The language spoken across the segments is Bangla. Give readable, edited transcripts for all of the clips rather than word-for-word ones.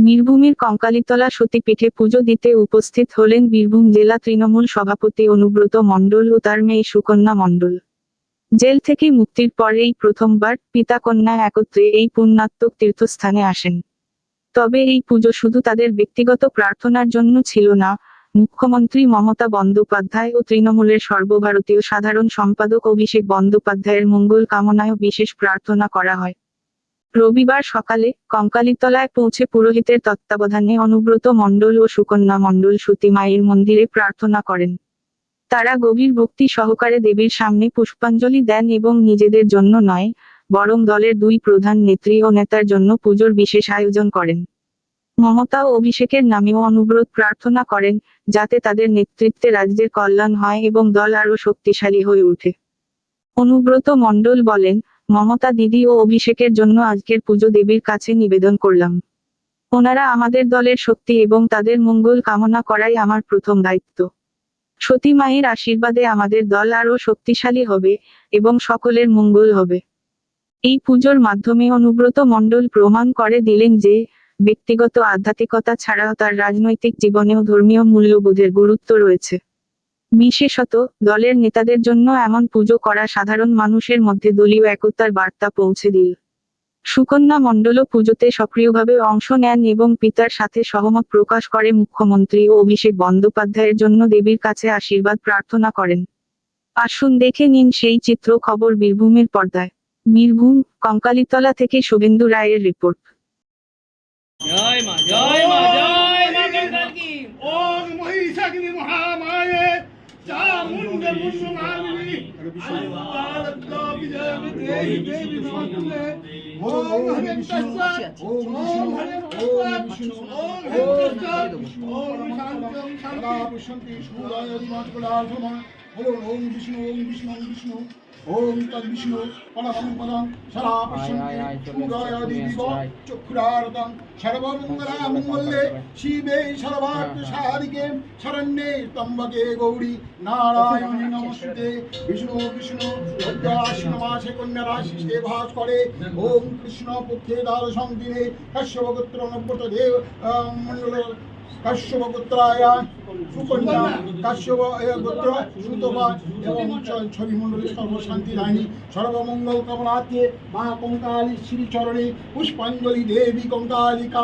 বীরভূমের কঙ্কালীতলা সতীপীঠে পুজো দিতে উপস্থিত হলেন বীরভূম জেলা তৃণমূল সভাপতি অনুব্রত মণ্ডল ও তার মেয়ে সুকন্যা মণ্ডল। জেল থেকে মুক্তির পর এই প্রথমবার পিতা কন্যা একত্রে এই পুণ্যাত্মক তীর্থস্থানে আসেন। তবে এই পুজো শুধু তাদের ব্যক্তিগত প্রার্থনার জন্য ছিল না, মুখ্যমন্ত্রী মমতা বন্দ্যোপাধ্যায় ও তৃণমূলের সর্বভারতীয় সাধারণ সম্পাদক অভিষেক বন্দ্যোপাধ্যায়ের মঙ্গল কামনায়ও বিশেষ প্রার্থনা করা হয়। রবিবার সকালে কঙ্কালীতলায় পৌঁছে পুরোহিতের তত্ত্বাবধানে অনুব্রত মণ্ডল ও সুকন্যা মণ্ডল সতী মায়ের মন্দিরে প্রার্থনা করেন। তারা গভীর ভক্তি সহকারে দেবীর সামনে পুষ্পাঞ্জলি দেন এবং নিজেদের জন্য নয়, বরং দলের দুই প্রধান নেত্রী ও নেতার জন্য পুজোর বিশেষ আয়োজন করেন। মমতা ও অভিষেকের নামেও অনুব্রত প্রার্থনা করেন, যাতে তাদের নেতৃত্বে রাজ্যের কল্যাণ হয় এবং দল আরও শক্তিশালী হয়ে ওঠে। অনুব্রত মণ্ডল বলেন, মমতা দিদি ও অভিষেকের জন্য আজকের পুজো দেবীর কাছে নিবেদন করলাম। ওনারা আমাদের দলের শক্তি এবং তাদের মঙ্গল কামনা করাই আমার প্রথম দায়িত্ব। সতী মায়ের আশীর্বাদে আমাদের দল আরও শক্তিশালী হবে এবং সকলের মঙ্গল হবে। এই পুজোর মাধ্যমে অনুব্রত মণ্ডল প্রমাণ করে দিলেন যে, ব্যক্তিগত আধ্যাত্মিকতা ছাড়াও তার রাজনৈতিক জীবনেও ধর্মীয় মূল্যবোধের গুরুত্ব রয়েছে। বিশেষত দলের নেতাদের জন্য এমন পুজো করা সাধারণ মানুষের মধ্যে দলীয় একতার বার্তা পৌঁছে দিল। সুকন্যা মণ্ডলও পুজোতে সক্রিয়ভাবে অংশ নেন এবং পিতার সাথে সহমত প্রকাশ করে মুখ্যমন্ত্রী ও অভিষেক বন্দ্যোপাধ্যায়ের জন্য দেবীর কাছে আশীর্বাদ প্রার্থনা করেন। আসুন দেখে নিন সেই চিত্র। খবর বীরভূমের পর্দায়। বীরভূম, কঙ্কালীতলা থেকে শুভেন্দু রায়ের রিপোর্ট। জয় মা জয় মা জয় মা কঙ্কালী। ওম মহিষাগ্নি মহামায়ে চামুণ্ডে মুন্ডমালিনী আলক্ত বিজয়মে দেহি দেবী নমস্তুতে। ওম হরে কৃষ্ণ ওম হরে বিষ্ণু ওম হরে কৃষ্ণ ওম শান্তি শান্তি শান্তি সুরায় মঙ্গলার্ধমা। ওম বিষ্ণু ওম বিষ্ণু ওম বিষ্ণু ওম তদ বিষ্ণু পরমং পদং সদা পশ্যন্তি সুরায় দিবিব চক্ষুরারতং সর্বমঙ্গলা মঙ্গলে শিবে সর্বার্থ সাধিকে শরণ্যে ত্র্যম্বকে গৌরী নারায়ণী নমস্তুতে। বিষ্ণু বিষ্ণু অধ্যাশ্বিন মাসে কন্যা রাশিতে বাস করে। ওম কৃষ্ণ পক্ষে দ্বাদশং দিনে কশ্যপ গোত্র অনুব্রত দেব মণ্ডল কাশ্যপ গোত্রায় সুকন্যা কাশ্যপ গোত্র সুতপা এবং ছবি মণ্ডলী সর্বশান্তি রানী সর্বমঙ্গল কামনার্থে মা কঙ্কালী শ্রীচরণে পুষ্পাঞ্জলি দেবী কঙ্কালিকা।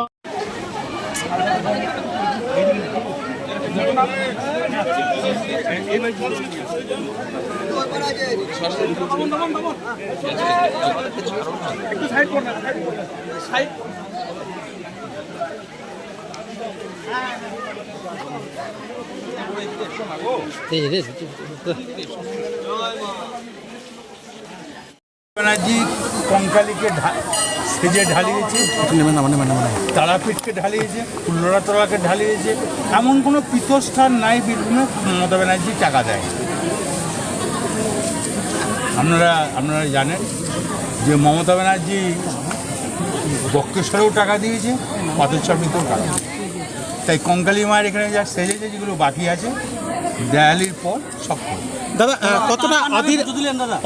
ব্যানার্জি কঙ্কালীকে সেজে ঢালিয়েছে, তারাপীঠকে ঢালিয়েছে, ফুল্লরাতলাকে ঢালিয়েছে। এমন কোনো পীঠস্থান নাই বীরভূমে মমতা ব্যানার্জি টাকা দেয়। আপনারা জানেন যে মমতা ব্যানার্জি বক্রেশ্বরেও টাকা দিয়েছে, পাথরচাপড়িতেও টাকা। তাই কঙ্কালী মায়ের এখানে যা সেজেছে, যেগুলো বাকি আছে দেয়ালির পর সব করবে। দাদা, কতটা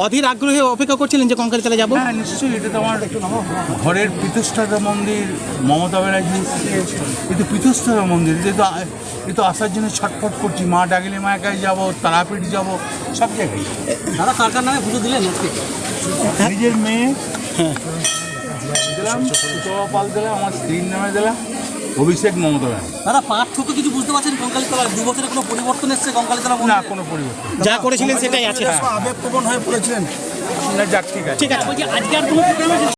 অধীর আগ্রহে অপেক্ষা করছিলেন যে কঙ্কালীতলা যাবো? হ্যাঁ, নিশ্চয়ই। এটা তো আমার ঘরের পীঠস্থাতা মন্দির। মমতা ব্যানার্জি কিন্তু পীঠস্থাতা মন্দির, কিন্তু আসার জন্য ছটফট করছি। মা ডাকলে মা একাই যাবো, তারাপীঠ যাবো, সব জায়গায়। দাদা, কার কার নামে পুজো দিলেন আজকে? নিজের মেয়ে দিলাম, সুতপা পাল দিলাম, আমার স্ত্রীর নামে দিলাম, অভিষেক মমতা ব্যানার্জি। দাদা, পার্থক্য কিছু বুঝতে পারছেন কঙ্কালীতলা? 2 বছরে কোনো পরিবর্তন এসছে কঙ্কালীতলা? না, কোনো পরিবর্তন। যা করেছিলেন সেটাই আছে। আবেগপ্রবণ হয়ে পড়েছিলেন। না, যাক, ঠিক আছে। ঠিক আছে, বলছি আজকে আর কোনো প্রোগ্রামে